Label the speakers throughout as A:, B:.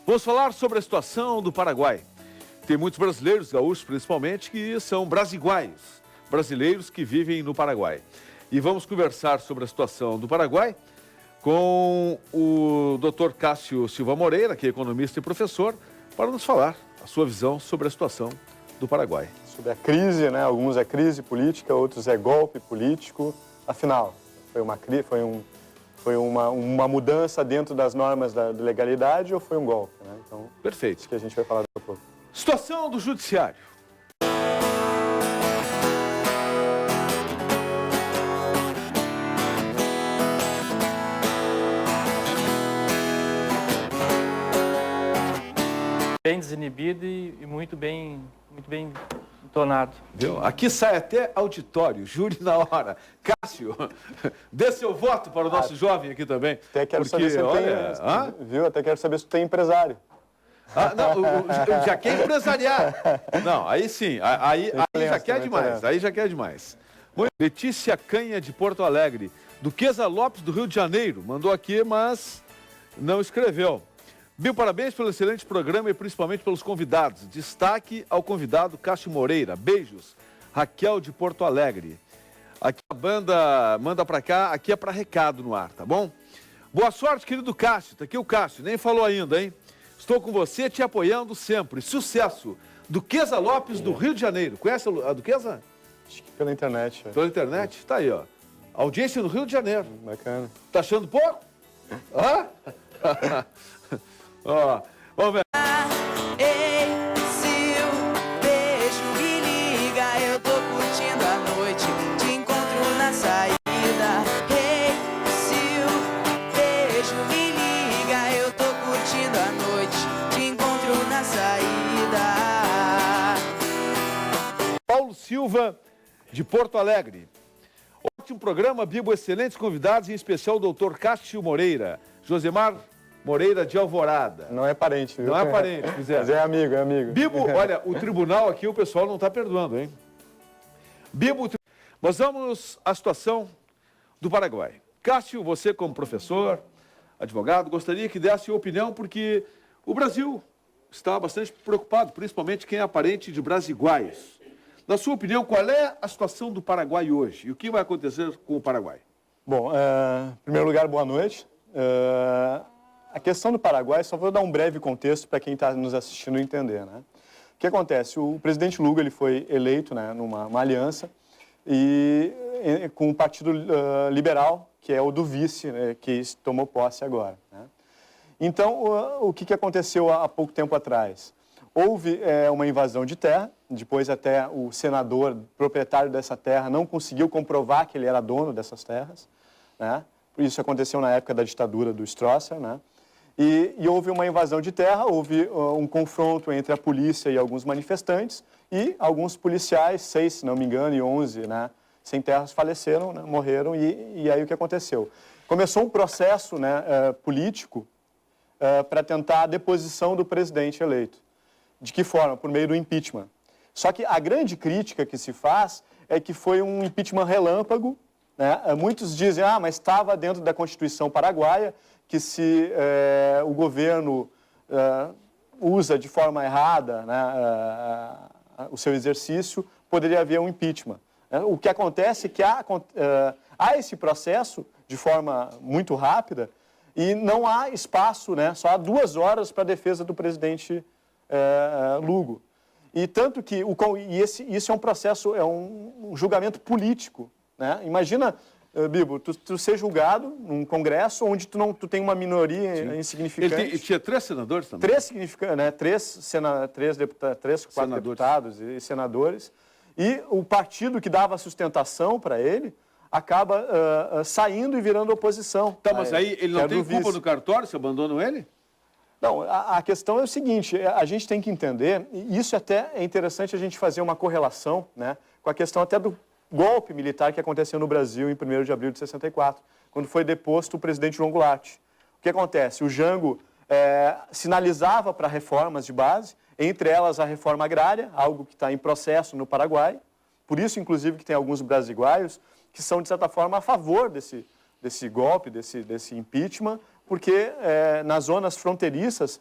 A: Vamos falar sobre a situação do Paraguai. Tem muitos brasileiros, gaúchos principalmente, que são brasiguaios, brasileiros que vivem no Paraguai. E vamos conversar sobre a situação do Paraguai com o Dr. Cássio Silva Moreira, que é economista e professor, para nos falar a sua visão sobre a situação do Paraguai.
B: Sobre a crise, né? Alguns é crise política, outros é golpe político. Afinal, foi uma mudança dentro das normas da legalidade ou foi um golpe, né? Então,
A: perfeito.
B: Isso que a gente vai falar daqui a pouco.
A: Situação do judiciário.
C: Bem desinibido e muito bem entonado.
A: Viu? Aqui sai até auditório, júri na hora. Cássio, dê seu voto para o nosso jovem aqui também.
B: Até quero saber se tem, viu? Até quero saber se tem empresário.
A: Não, já quer empresariar. Não, aí sim, aí já quer demais, aí já quer demais. Letícia Canha, de Porto Alegre. Duquesa Lopes, do Rio de Janeiro, mandou aqui, mas não escreveu. Bill, parabéns pelo excelente programa e principalmente pelos convidados. Destaque ao convidado Cássio Moreira. Beijos. Raquel, de Porto Alegre. Aqui a banda manda pra cá, aqui é pra recado no ar, tá bom? Boa sorte, querido Cássio. Tá aqui o Cássio, nem falou ainda, hein? Estou com você, te apoiando sempre. Sucesso. Duquesa Lopes, do Rio de Janeiro. Conhece a Duquesa?
B: Acho que pela internet.
A: Pela internet? Tá aí, ó. Audiência no Rio de Janeiro.
B: Bacana.
A: Tá achando pouco? Hã? Ó, vamos ver.
D: Ei, se o beijo me liga, eu tô curtindo a noite, te encontro na saída. Ei, se o beijo me liga, eu tô curtindo a noite, te encontro na saída.
A: Paulo Silva, de Porto Alegre. Ótimo programa, Bibo, excelentes convidados, em especial o doutor Cássio Moreira. Josemar Moreira de Alvorada.
B: Não é parente, viu?
A: Não é parente,
B: Mas é amigo, é amigo.
A: Bibo, olha, o tribunal aqui, o pessoal não está perdoando, hein? Bibo, nós vamos à situação do Paraguai. Cássio, você como professor, advogado, gostaria que desse a opinião, porque o Brasil está bastante preocupado, principalmente quem é parente de brasiguaios. Na sua opinião, qual é a situação do Paraguai hoje? E o que vai acontecer com o Paraguai?
B: Bom, em primeiro lugar, boa noite. A questão do Paraguai, só vou dar um breve contexto para quem está nos assistindo entender, né? O que acontece? O presidente Lula ele foi eleito, né, numa aliança com o Partido Liberal, que é o do vice, né, que tomou posse agora, né? Então, o que aconteceu há pouco tempo atrás? Houve uma invasão de terra, depois até o senador proprietário dessa terra não conseguiu comprovar que ele era dono dessas terras, né? Isso aconteceu na época da ditadura do Stroessner, né? E houve uma invasão de terra, houve um confronto entre a polícia e alguns manifestantes e alguns policiais, 6, se não me engano, e 11, né, sem terras faleceram, né, morreram e aí o que aconteceu? Começou um processo, né, político para tentar a deposição do presidente eleito. De que forma? Por meio do impeachment. Só que a grande crítica que se faz é que foi um impeachment relâmpago, né? Muitos dizem, mas estava dentro da Constituição paraguaia, que se o governo usa de forma errada, né, o seu exercício, poderia haver um impeachment. O que acontece é que há esse processo de forma muito rápida e não há espaço, né, só há 2 horas para a defesa do presidente Lugo. E tanto que isso é um processo, é um julgamento político, né? Imagina, Bibo, tu ser julgado num congresso onde tu tem uma minoria insignificante.
A: Ele tinha 3 senadores também?
B: 4 deputados e senadores. E o partido que dava sustentação para ele acaba saindo e virando oposição.
A: Tá, mas aí ele não tem culpa no cartório, se abandonam ele?
B: Não, a questão é o seguinte, a gente tem que entender, e isso até é interessante a gente fazer uma correlação, né, com a questão até do golpe militar que aconteceu no Brasil em 1º de abril de 64, quando foi deposto o presidente João Goulart. O que acontece? O Jango sinalizava para reformas de base, entre elas a reforma agrária, algo que está em processo no Paraguai, por isso, inclusive, que tem alguns brasiguaios que são, de certa forma, a favor desse golpe, desse impeachment, porque nas zonas fronteiriças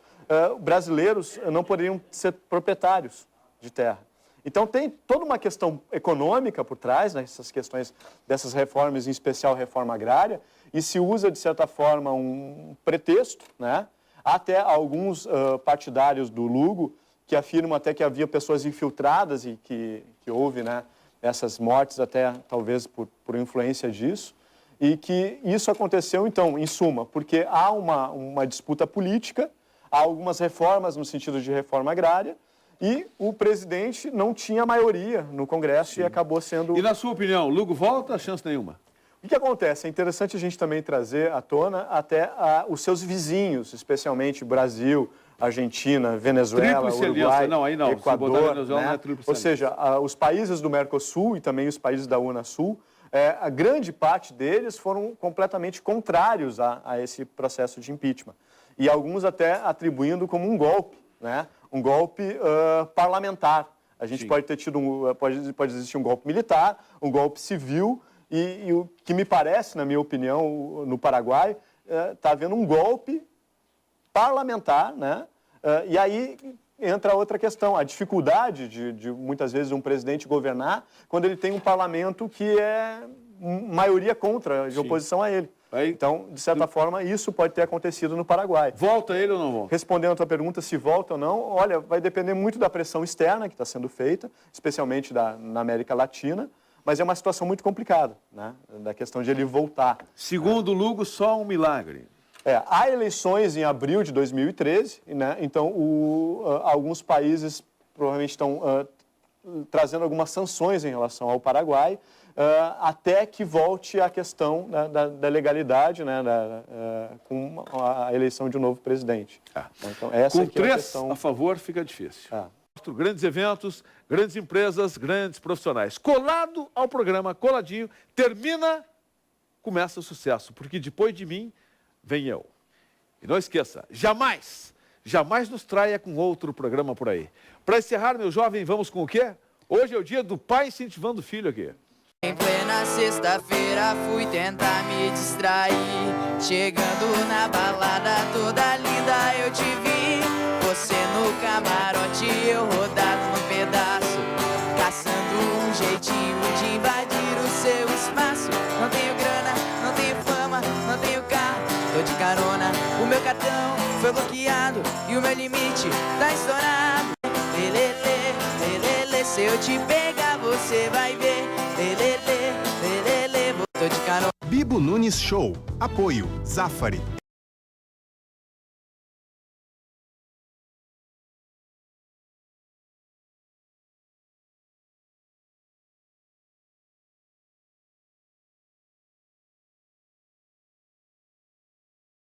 B: brasileiros não poderiam ser proprietários de terra. Então tem toda uma questão econômica por trás, né, essas questões dessas reformas, em especial a reforma agrária, e se usa, de certa forma, um pretexto, né? Até alguns partidários do Lugo que afirmam até que havia pessoas infiltradas e que houve, né, essas mortes até talvez por influência disso, e que isso aconteceu, então, em suma, porque há uma disputa política, há algumas reformas no sentido de reforma agrária, e o presidente não tinha maioria no Congresso e acabou sendo...
A: E na sua opinião, Lugo volta? Chance nenhuma.
B: O que acontece? É interessante a gente também trazer à tona até os seus vizinhos, especialmente Brasil, Argentina, Venezuela,
A: Tríplice
B: Uruguai,
A: aliança. Não, aí não. Se botar
B: Equador,
A: Venezuela,
B: né?
A: não é tríplice
B: Ou seja, os países do Mercosul e também os países da Unasul, a grande parte deles foram completamente contrários a esse processo de impeachment. E alguns até atribuindo como um golpe, né? Um golpe parlamentar. A gente
A: Sim.
B: pode ter tido pode existir um golpe militar, um golpe civil, e o que me parece, na minha opinião, no Paraguai, está havendo um golpe parlamentar, né? E aí entra outra questão, a dificuldade de muitas vezes um presidente governar quando ele tem um parlamento que é maioria contra, de oposição a ele.
A: Aí,
B: então, de certa forma, isso pode ter acontecido no Paraguai.
A: volta ele ou não volta?
B: Respondendo a tua pergunta, se volta ou não, olha, vai depender muito da pressão externa que está sendo feita, especialmente na América Latina, mas é uma situação muito complicada, né? Da questão de ele voltar.
A: Segundo Lugo, só um milagre.
B: Há eleições em abril de 2013, né? Então alguns países provavelmente estão trazendo algumas sanções em relação ao Paraguai, até que volte a questão da legalidade, né? Com a eleição de um novo presidente. Então, essa
A: Com
B: aqui é a
A: 3
B: questão...
A: a favor, fica difícil.
B: É.
A: Grandes eventos, grandes empresas, grandes profissionais. Colado ao programa, coladinho, termina, começa o sucesso, porque depois de mim, vem eu. E não esqueça, jamais nos traia com outro programa por aí. Para encerrar, meu jovem, vamos com o quê? Hoje é o dia do pai incentivando o filho aqui.
D: Em plena sexta-feira fui tentar me distrair. Chegando na balada toda linda eu te vi. Você no camarote, eu rodado no pedaço, caçando um jeitinho de invadir o seu espaço. Não tenho grana, não tenho fama, não tenho carro, tô de carona, o meu cartão foi bloqueado e o meu limite tá estourado. Lelele, lelele, se eu te pegar você vai ver. Lelele, lelele, tô de carona.
E: Bibo Nunes Show. Apoio Zafari.